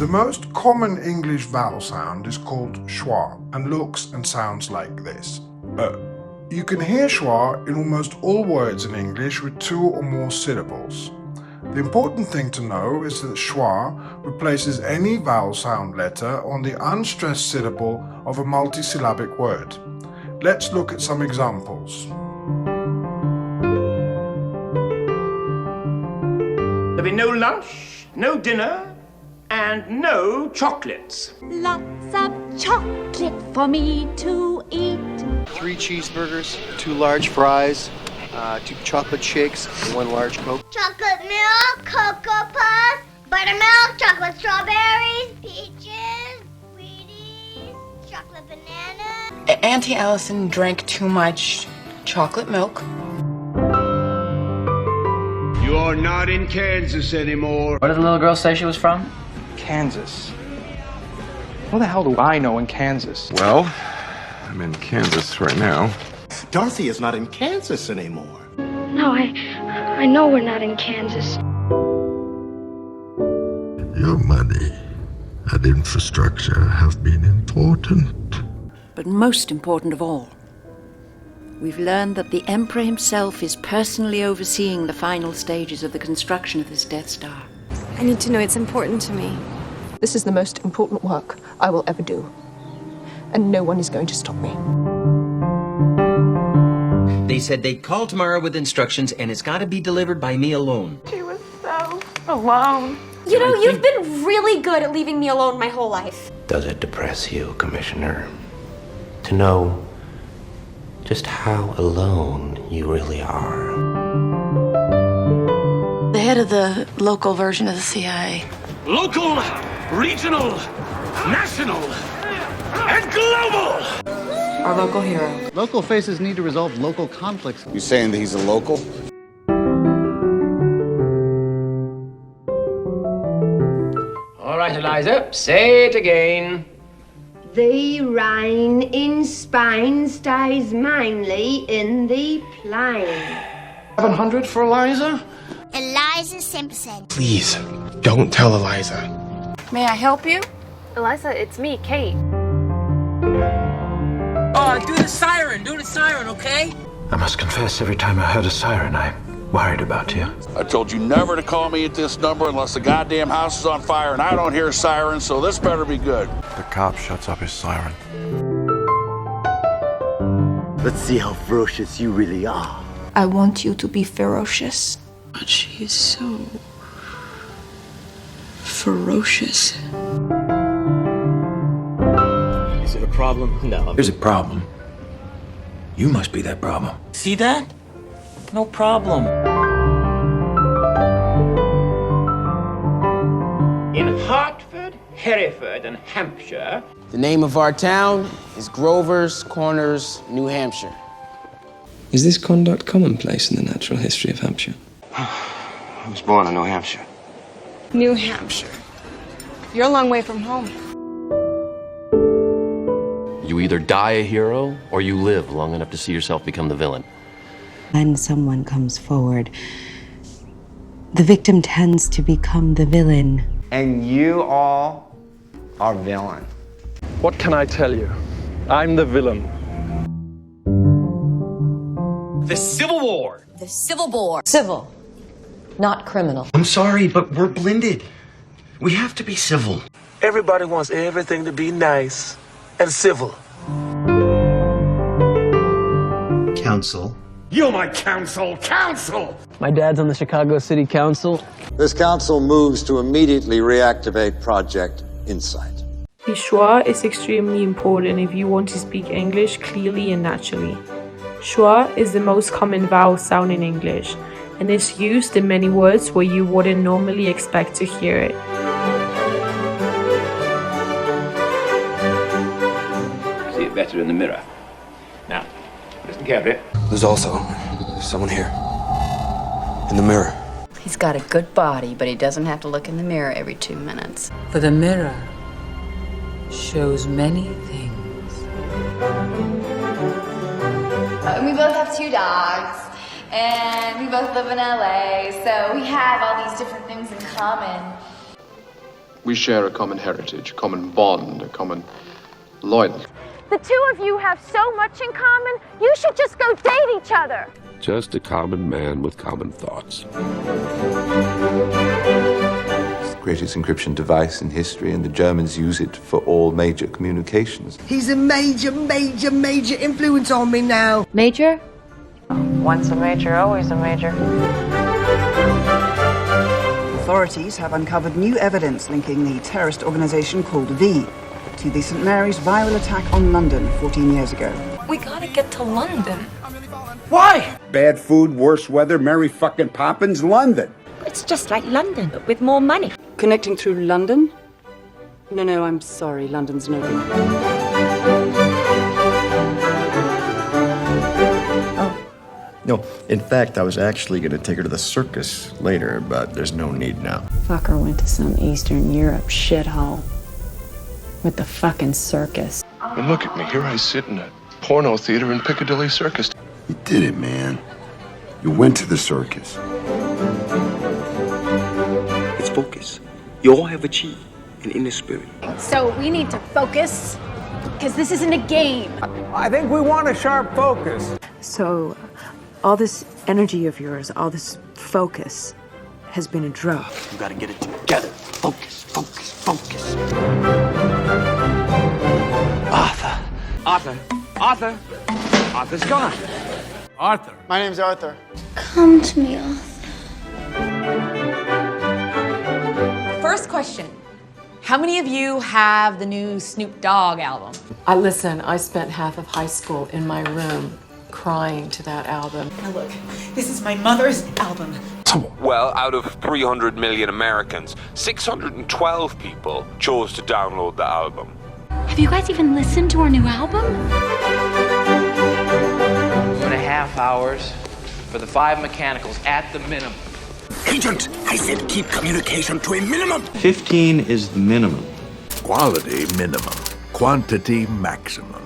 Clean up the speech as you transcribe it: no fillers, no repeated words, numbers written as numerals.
The most common English vowel sound is called schwa and looks and sounds like this. You can hear schwa in almost all words in English with 2 or more syllables. The important thing to know is that schwa replaces any vowel sound letter on the unstressed syllable of a multisyllabic word. Let's look at some examples. There'll be no lunch, no dinner, and no chocolates. Lots of chocolate for me to eat. 3 cheeseburgers, 2 large fries, 2 chocolate shakes, and 1 large Coke. Chocolate milk, Cocoa Puffs, buttermilk, chocolate strawberries, peaches, Wheaties, chocolate bananas. Auntie Allison drank too much chocolate milk. You're not in Kansas anymore. Where did the little girl say she was from? Kansas. What the hell do I know in Kansas? Well, I'm in Kansas right now. Dorothy is not in Kansas anymore. No, I know we're not in Kansas. Your money and infrastructure have been important. But most important of all, we've learned that the Emperor himself is personally overseeing the final stages of the construction of this Death Star. I need to know it's important to me. This is the most important work I will ever do. And no one is going to stop me. They said they'd call tomorrow with instructions, and it's got to be delivered by me alone. She was so alone. You know, you've been really good at leaving me alone my whole life. Does it depress you, Commissioner, to know just how alone you really are? The head of the local version of the CIA. Local, regional, national, and global! Our local hero. Local faces need to resolve local conflicts. You saying that he's a local? All right, Eliza, say it again. The rain in Spain stays mainly in the plain. 700 for Eliza? Eliza Simpson. Please, don't tell Eliza. May I help you? Eliza, it's me, Kate. Do the siren, okay? I must confess, every time I heard a siren, I worried about you. I told you never to call me at this number unless the goddamn house is on fire and I don't hear a siren, so this better be good. The cop shuts up his siren. Let's see how ferocious you really are. I want you to be ferocious. But she is so ferocious. Is it a problem? No. There's a problem. You must be that problem. See that? No problem. In Hartford, Hereford, and Hampshire. The name of our town is Grover's Corners, New Hampshire. Is this conduct commonplace in the natural history of Hampshire? I was born in New Hampshire. New Hampshire. You're a long way from home. You either die a hero, or you live long enough to see yourself become the villain. When someone comes forward, the victim tends to become the villain. And you all are villain. What can I tell you? I'm the villain. The Civil War. The Civil War. Civil, not criminal. I'm sorry, but we're blended. We have to be civil. Everybody wants everything to be nice and civil. Council. You're my council! My dad's on the Chicago City Council. This council moves to immediately reactivate Project Insight. Schwa is extremely important if you want to speak English clearly and naturally. Schwa is the most common vowel sound in English and is used in many words where you wouldn't normally expect to hear it. See it better in the mirror. Now, listen carefully. There's also someone here. In the mirror. He's got a good body, but he doesn't have to look in the mirror every 2 minutes. For the mirror shows many things. We both have 2 dogs, and we both live in LA, so we have all these different things in common. We share a common heritage, a common bond, a common loyalty. The two of you have so much in common, you should just go date each other. Just a common man with common thoughts. It's the greatest encryption device in history, and the Germans use it for all major communications. He's a major influence on me now. Major? Once a major, always a major. Authorities have uncovered new evidence linking the terrorist organization called V to the St. Mary's viral attack on London 14 years ago. We gotta get to London. Why? Bad food, worse weather, Mary fucking Poppins, London. It's just like London, but with more money. Connecting through London? No, I'm sorry, London's no good. No, in fact, I was actually going to take her to the circus later, but there's no need now. Fucker went to some Eastern Europe shithole with the fucking circus. And look at me, here I sit in a porno theater in Piccadilly Circus. You did it, man. You went to the circus. It's focus. You all have achieved an inner spirit. So we need to focus, because this isn't a game. I think we want a sharp focus. So, all this energy of yours, all this focus, has been a drug. You gotta get it together. Focus, focus, focus. Arthur's gone. Arthur. My name's Arthur. Come to me, Arthur. First question. How many of you have the new Snoop Dogg album? Listen, I spent half of high school in my room crying to that album. Now look, this is my mother's album. Well, out of 300 million Americans, 612 people chose to download the album. Have you guys even listened to our new album? 2.5 hours for the 5 mechanicals at the minimum. Agent, I said keep communication to a minimum. 15 is the minimum. Quality minimum. Quantity maximum.